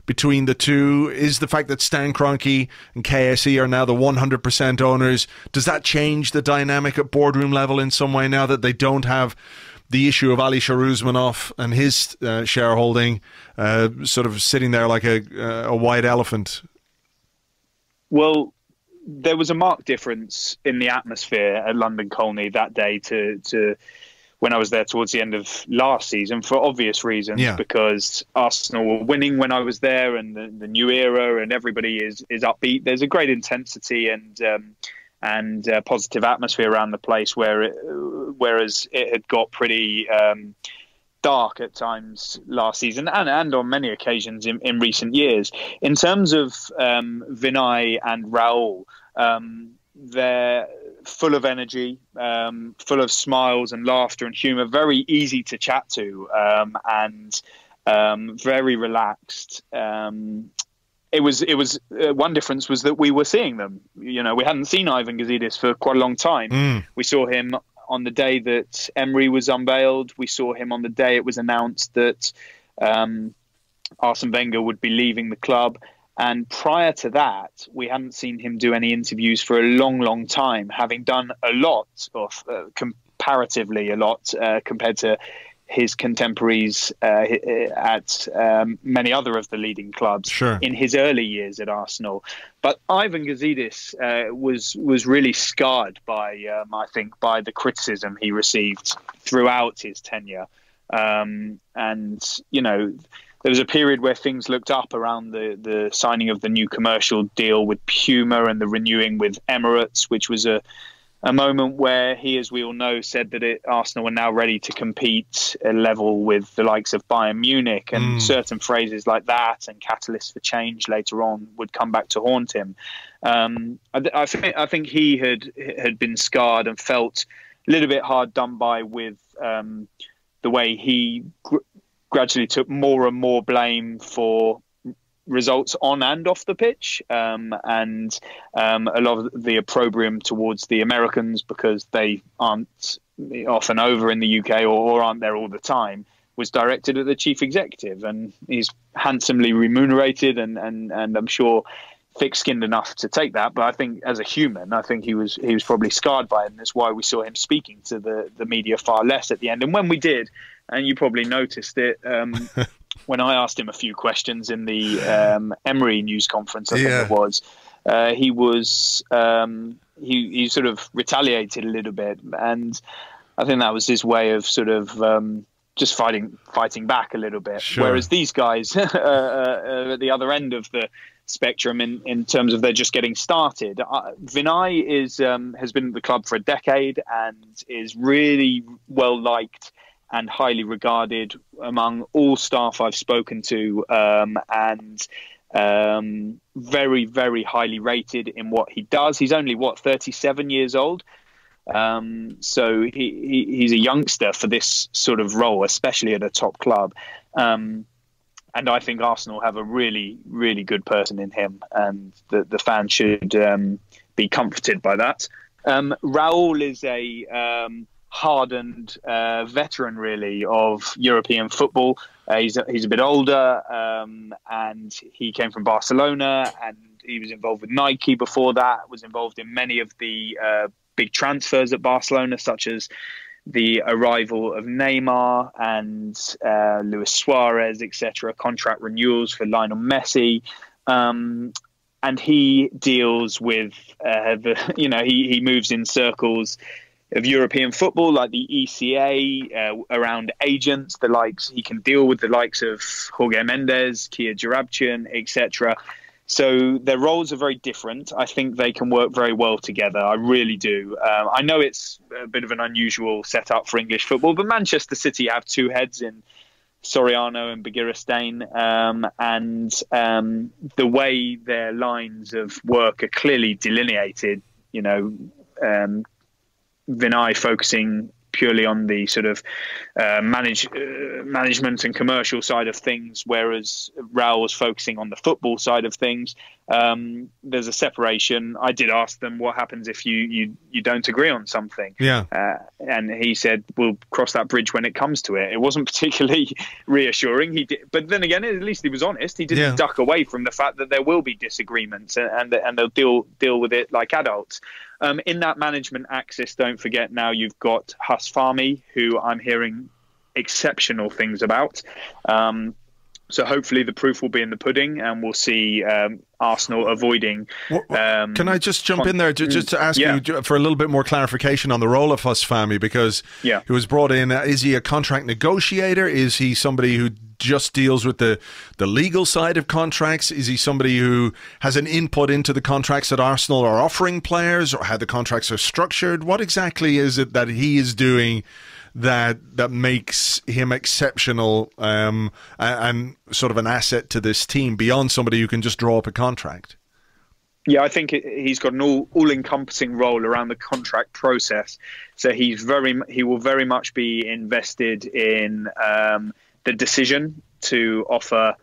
the two? Is the fact that Stan Kroenke and KSE are now the 100% owners, does that change the dynamic at boardroom level in some way now that they don't have the issue of Ali Sharuzmanov and his shareholding sort of sitting there like a white elephant? Well, there was a marked difference in the atmosphere at London Colney that day to when I was there towards the end of last season, for obvious reasons, because Arsenal were winning when I was there, and the new era, and everybody is upbeat. There's a great intensity and positive atmosphere around the place, whereas it had got pretty dark at times last season and on many occasions in recent years. In terms of Vinay and Raul, they're full of energy, full of smiles and laughter and humour, very easy to chat to, and very relaxed. It was one difference was that we were seeing them. We hadn't seen Ivan Gazidis for quite a long time. We saw him on the day that Emery was unveiled. We saw him on the day it was announced that Arsene Wenger would be leaving the club. And prior to that, we hadn't seen him do any interviews for a long, long time, having done a lot, comparatively a lot, compared to his contemporaries at many other of the leading clubs in his early years at Arsenal. But Ivan Gazidis was really scarred by, I think, by the criticism he received throughout his tenure. And, there was a period where things looked up around the signing of the new commercial deal with Puma and the renewing with Emirates, which was a moment where he, as we all know, said that Arsenal were now ready to compete at level with the likes of Bayern Munich, and certain phrases like that and catalysts for change later on would come back to haunt him. I think he had been scarred and felt a little bit hard done by with the way he gradually took more and more blame for results on and off the pitch, and a lot of the opprobrium towards the Americans because they aren't often over in the UK or aren't there all the time was directed at the chief executive, and he's handsomely remunerated and I'm sure thick-skinned enough to take that. But I think as a human, I think he was probably scarred by it, and that's why we saw him speaking to the media far less at the end. And when we did, and you probably noticed it, when I asked him a few questions in the Emery news conference, I think it was, he sort of retaliated a little bit, and I think that was his way of sort of just fighting back a little bit. Sure. Whereas these guys at the other end of the spectrum, in terms of they're just getting started. Vinay has been at the club for a decade and is really well liked and highly regarded among all staff I've spoken to, and very, very highly rated in what he does. He's only 37 years old, so he's a youngster for this sort of role, especially at a top club. And I think Arsenal have a really, really good person in him, and the fans should be comforted by that. Raul is a hardened veteran, really, of European football. He's a bit older, and he came from Barcelona, and he was involved with Nike before that, was involved in many of the big transfers at Barcelona, such as the arrival of Neymar and Luis Suarez, etc., contract renewals for Lionel Messi. And he deals with, he moves in circles of European football, like the ECA, around agents, the likes. He can deal with the likes of Jorge Mendes, Kia Jarabchian, etc. So their roles are very different. I think they can work very well together. I really do. I know it's a bit of an unusual setup for English football, but Manchester City have two heads in Soriano and Begiristain, and the way their lines of work are clearly delineated, Vinay focusing purely on the sort of management and commercial side of things, whereas Raul was focusing on the football side of things. There's a separation. I did ask them what happens if you don't agree on something. And he said, we'll cross that bridge when it comes to it. It wasn't particularly reassuring. He did, but then again, at least he was honest. He didn't duck away from the fact that there will be disagreements, and they'll deal with it like adults. In that management axis, don't forget now you've got Huss Fahmy, who I'm hearing exceptional things about. So hopefully the proof will be in the pudding, and we'll see Arsenal avoiding... Can I just jump in there just to ask you for a little bit more clarification on the role of Huss Fahmy, because he was brought in. Is he a contract negotiator? Is he somebody who just deals with the legal side of contracts? Is he somebody who has an input into the contracts that Arsenal are offering players, or how the contracts are structured? What exactly is it that he is doing that makes him exceptional and sort of an asset to this team beyond somebody who can just draw up a contract? Yeah, I think he's got an all-encompassing role around the contract process. So he will very much be invested in the decision to offer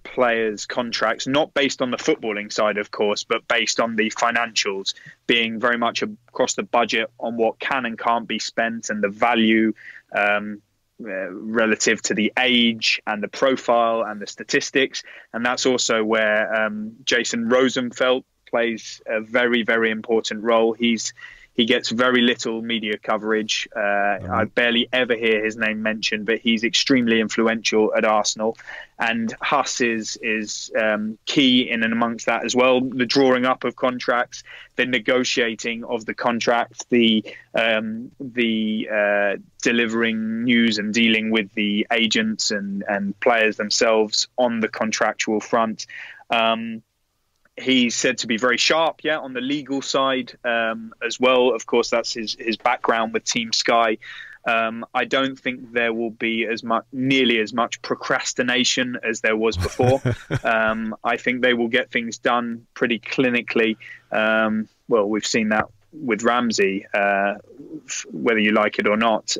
players contracts, not based on the footballing side, of course, but based on the financials, being very much across the budget on what can and can't be spent, and the value relative to the age and the profile and the statistics. And that's also where Jason Rosenfeld plays a very, very important role. He's He gets very little media coverage. I barely ever hear his name mentioned, but he's extremely influential at Arsenal. And Huss is key in and amongst that as well. The drawing up of contracts, the negotiating of the contracts, the delivering news and dealing with the agents and players themselves on the contractual front. He's said to be very sharp, on the legal side as well. Of course, that's his background with Team Sky. I don't think there will be nearly as much procrastination as there was before. I think they will get things done pretty clinically. Well, we've seen that with Ramsey, whether you like it or not.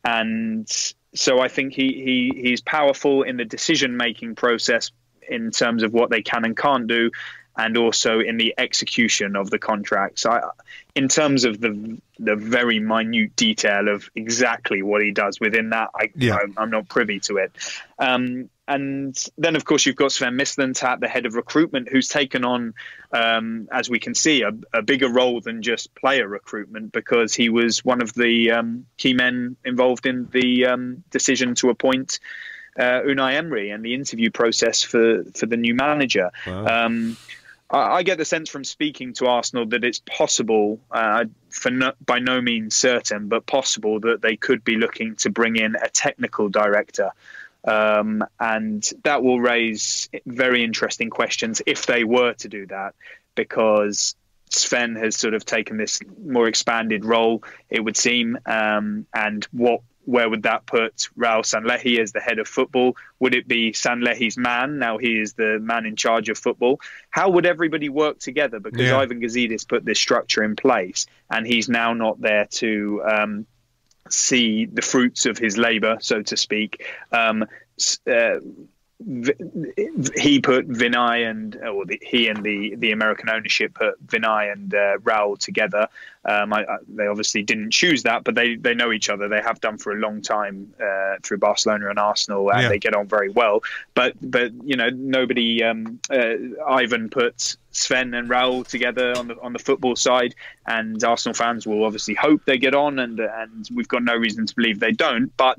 And so I think he's powerful in the decision-making process in terms of what they can and can't do, and also in the execution of the contracts. In terms of the very minute detail of exactly what he does within that, I'm not privy to it. And then, of course, you've got Sven Mislintat, the head of recruitment, who's taken on, as we can see, a bigger role than just player recruitment, because he was one of the key men involved in the decision to appoint Unai Emery and the interview process for the new manager. Wow. I get the sense from speaking to Arsenal that it's possible, by no means certain, but possible that they could be looking to bring in a technical director. And that will raise very interesting questions if they were to do that, because Sven has sort of taken this more expanded role, it would seem, and where would that put Raul Sanllehi as the head of football? Would it be Sanllehi's man? Now he is the man in charge of football. How would everybody work together? Because Ivan Gazidis put this structure in place, and he's now not there to see the fruits of his labour, so to speak. He put Vinay he and the American ownership put Vinay and Raul together. They obviously didn't choose that, but they know each other. They have done for a long time through Barcelona and Arsenal, and they get on very well. But nobody. Ivan put Sven and Raul together on the football side, and Arsenal fans will obviously hope they get on, and we've got no reason to believe they don't. But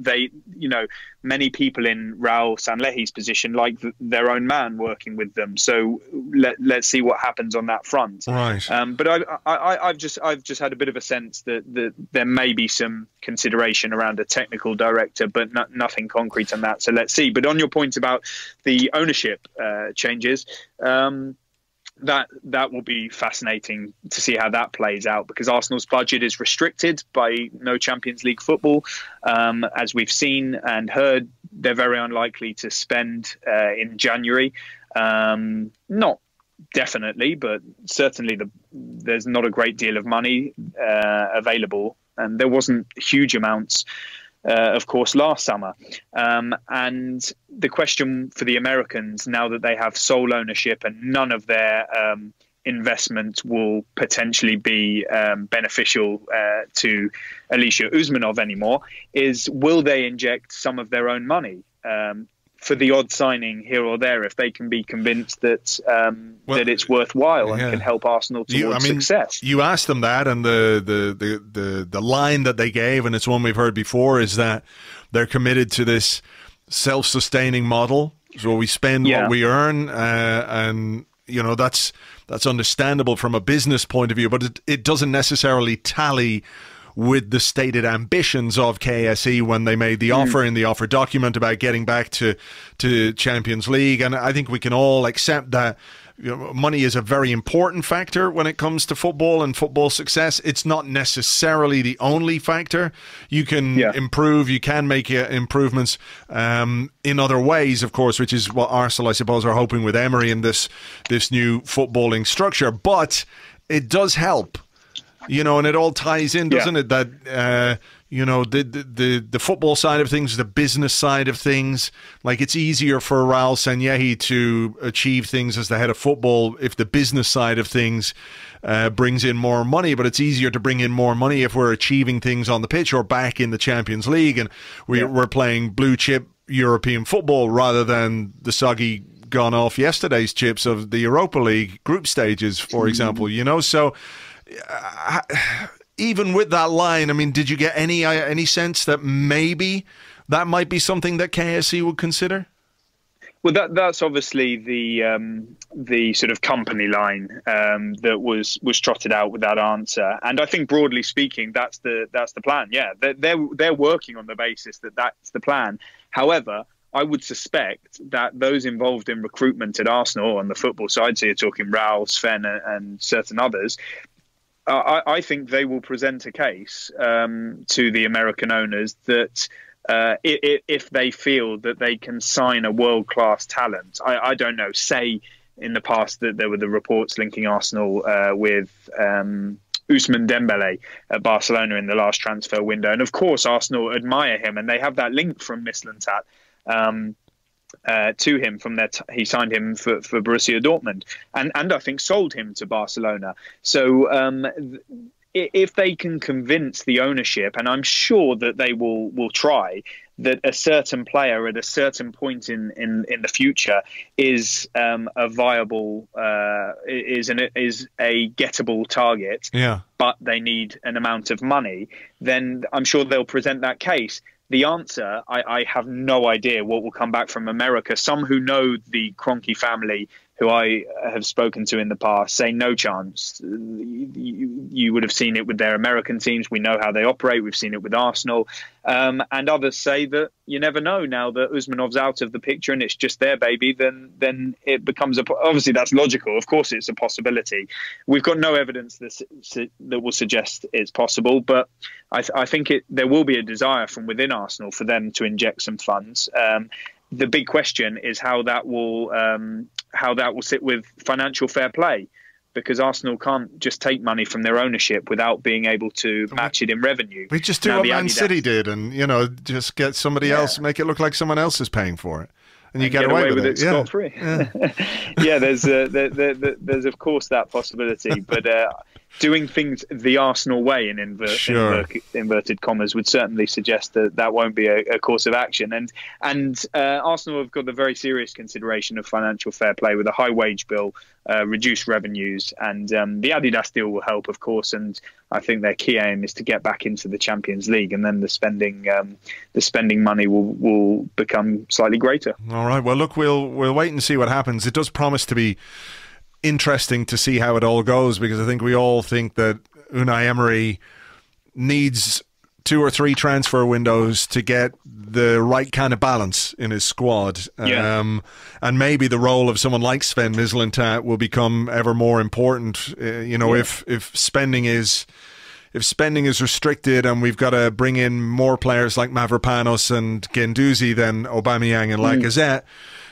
many people in Raul Sanllehi's position like their own man working with them. So let's see what happens on that front. Right. But I've just had a bit of a sense that there may be some consideration around a technical director, but nothing concrete on that. So let's see. But on your point about the ownership changes, that will be fascinating to see how that plays out, because Arsenal's budget is restricted by no Champions League football. As we've seen and heard, they're very unlikely to spend in January. Not definitely, but certainly there's not a great deal of money available, and there wasn't huge amounts of course last summer. And the question for the Americans, now that they have sole ownership and none of their investment will potentially be beneficial to Alisher Usmanov anymore, is will they inject some of their own money for the odd signing here or there, if they can be convinced that that it's worthwhile and can help Arsenal towards success. You asked them that, and the line that they gave, and it's one we've heard before, is that they're committed to this self-sustaining model. So we spend what we earn, and that's understandable from a business point of view, but it doesn't necessarily tally with the stated ambitions of KSE when they made the offer in the offer document about getting back to Champions League. And I think we can all accept that money is a very important factor when it comes to football and football success. It's not necessarily the only factor. You can improve, you can make improvements in other ways, of course, which is what Arsenal, I suppose, are hoping with Emery and this new footballing structure. But it does help. And it all ties in, doesn't it? That the football side of things, the business side of things. Like, it's easier for Raul Sanllehi to achieve things as the head of football if the business side of things brings in more money. But it's easier to bring in more money if we're achieving things on the pitch or back in the Champions League, and we're playing blue chip European football rather than the soggy gone off yesterday's chips of the Europa League group stages, for example. So even with that line, I mean, did you get any sense that maybe that might be something that KSE would consider? Well, that's obviously the sort of company line that was trotted out with that answer, and I think broadly speaking, that's the plan. Yeah, they're working on the basis that that's the plan. However, I would suspect that those involved in recruitment at Arsenal on the football side, so you're talking Raul, Sven, and certain others, I think they will present a case to the American owners that. If they feel that they can sign a world-class talent, I don't know, say in the past that there were the reports linking Arsenal with Ousmane Dembele at Barcelona in the last transfer window. And of course, Arsenal admire him, and they have that link from Mislintat to him from he signed him for Borussia Dortmund and I think sold him to Barcelona. So if they can convince the ownership, and I'm sure that they will try, that a certain player at a certain point in the future is a viable, is a gettable target, but they need an amount of money, then I'm sure they'll present that case. The answer, I have no idea what will come back from America. Some who know the Kroenke family, who I have spoken to in the past, say no chance. You would have seen it with their American teams. We know how they operate. We've seen it with Arsenal. And others say that you never know now that Usmanov's out of the picture and it's just their baby, then it becomes obviously that's logical. Of course, it's a possibility. We've got no evidence that will suggest it's possible, but I think there will be a desire from within Arsenal for them to inject some funds. The big question is how that will sit with financial fair play, because Arsenal can't just take money from their ownership without being able to match it in revenue. We just do what Man City did, and just get somebody else, make it look like someone else is paying for it, and you get away with it scot free. Yeah, there's of course that possibility, but doing things the Arsenal way in inverted commas would certainly suggest that won't be a course of action. And Arsenal have got the very serious consideration of financial fair play with a high wage bill, reduced revenues, and the Adidas deal will help, of course. And I think their key aim is to get back into the Champions League, and then the spending money will become slightly greater. All right. Well, look, we'll wait and see what happens. It does promise to be interesting to see how it all goes, because I think we all think that Unai Emery needs 2 or 3 transfer windows to get the right kind of balance in his squad. And maybe the role of someone like Sven Mislintat will become ever more important. If spending is restricted and we've got to bring in more players like Mavropanos and Guendouzi than Aubameyang and Lacazette,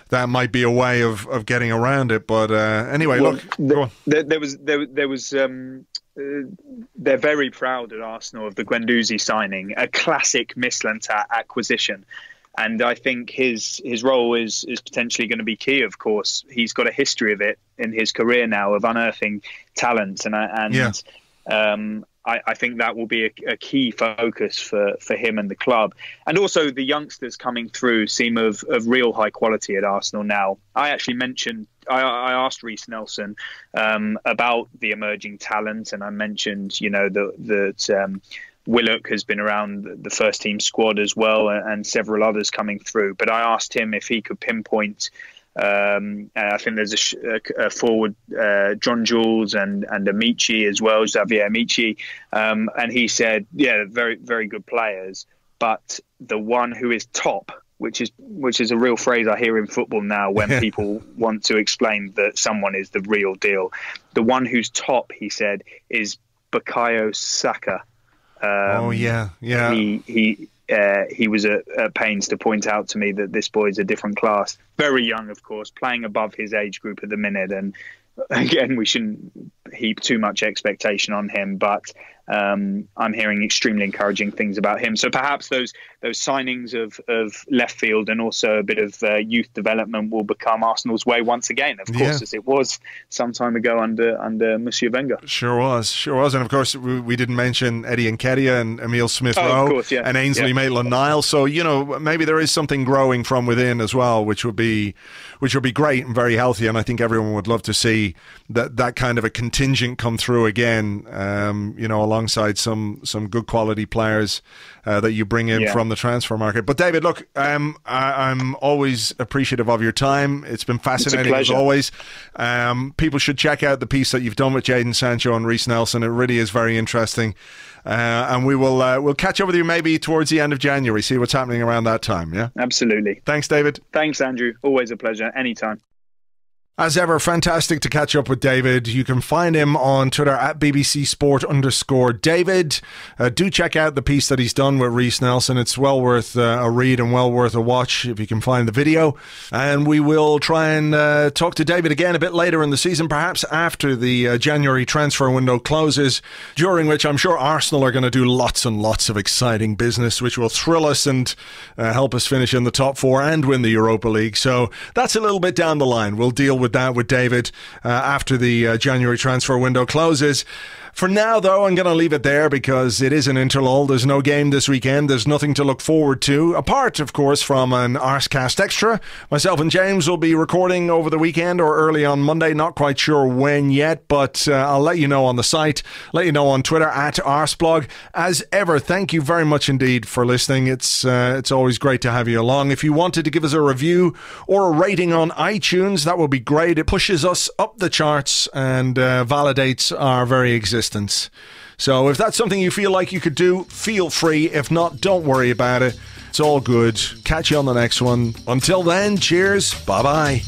that might be a way of getting around it. But anyway, look, go on. There was they're very proud at Arsenal of the Guendouzi signing, a classic Mislintat acquisition. And I think his role is potentially going to be key. Of course, he's got a history of it in his career now of unearthing talent, I think that will be a key focus for him and the club. And also the youngsters coming through seem of real high quality at Arsenal now. I actually mentioned, I asked Reiss Nelson about the emerging talent, and I mentioned, that Willock has been around the first team squad as well, and several others coming through. But I asked him if he could pinpoint, I think there's a forward, John Jules and Amici as well, Xavier Amici, and he said, very, very good players, but the one who is top, which is a real phrase I hear in football now when people want to explain that someone is the real deal. The one who's top, he said, is Bukayo Saka. He was at pains to point out to me that this boy is a different class. Very young, of course, playing above his age group at the minute. And again, we shouldn't heap too much expectation on him. But I'm hearing extremely encouraging things about him. So perhaps those signings of left field and also a bit of youth development will become Arsenal's way once again, of course, as it was some time ago under Monsieur Wenger. Sure was. And of course, we didn't mention Eddie Nketiah and Emile Smith-Rowe and Ainsley Maitland-Niles. So, maybe there is something growing from within as well, which would be great and very healthy. And I think everyone would love to see that kind of a contingent come through again, alongside some good quality players that you bring in from the transfer market. But David, look, I'm always appreciative of your time. It's been fascinating as always. People should check out the piece that you've done with Jadon Sancho and Reiss Nelson. It really is very interesting. And we'll catch up with you maybe towards the end of January, see what's happening around that time. Yeah, absolutely. Thanks, David. Thanks, Andrew. Always a pleasure. Anytime. As ever, fantastic to catch up with David. You can find him on Twitter at @BBCSport_David. Do check out the piece that he's done with Reiss Nelson. It's well worth a read and well worth a watch if you can find the video. And we will try and talk to David again a bit later in the season, perhaps after the January transfer window closes, during which I'm sure Arsenal are going to do lots and lots of exciting business, which will thrill us and help us finish in the top four and win the Europa League. So that's a little bit down the line. We'll deal with that with David after the January transfer window closes. For now, though, I'm going to leave it there because it is an interlull. There's no game this weekend. There's nothing to look forward to, apart, of course, from an Arsecast Extra. Myself and James will be recording over the weekend or early on Monday. Not quite sure when yet, but I'll let you know on the site, let you know on Twitter at Arseblog. As ever, thank you very much indeed for listening. It's always great to have you along. If you wanted to give us a review or a rating on iTunes, that would be great. It pushes us up the charts and validates our very existence. So if that's something you feel like you could do, feel free. If not, don't worry about it. It's all good. Catch you on the next one. Until then, cheers. Bye-bye.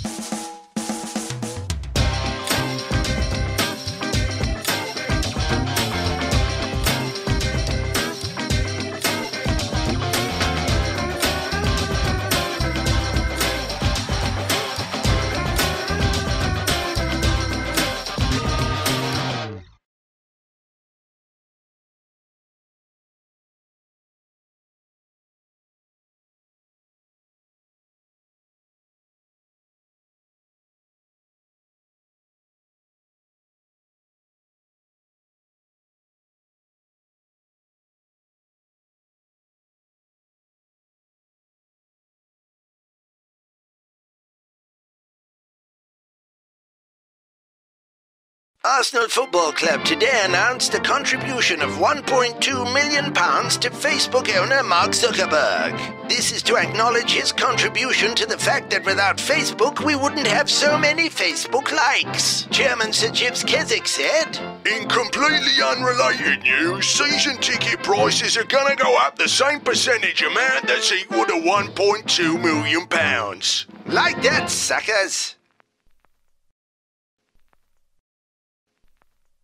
Arsenal Football Club today announced a contribution of £1.2 million to Facebook owner Mark Zuckerberg. This is to acknowledge his contribution to the fact that without Facebook we wouldn't have so many Facebook likes. Chairman Sir Jibs Keswick said, "In completely unrelated news, season ticket prices are going to go up the same percentage amount that's equal to £1.2 million. Like that, suckers."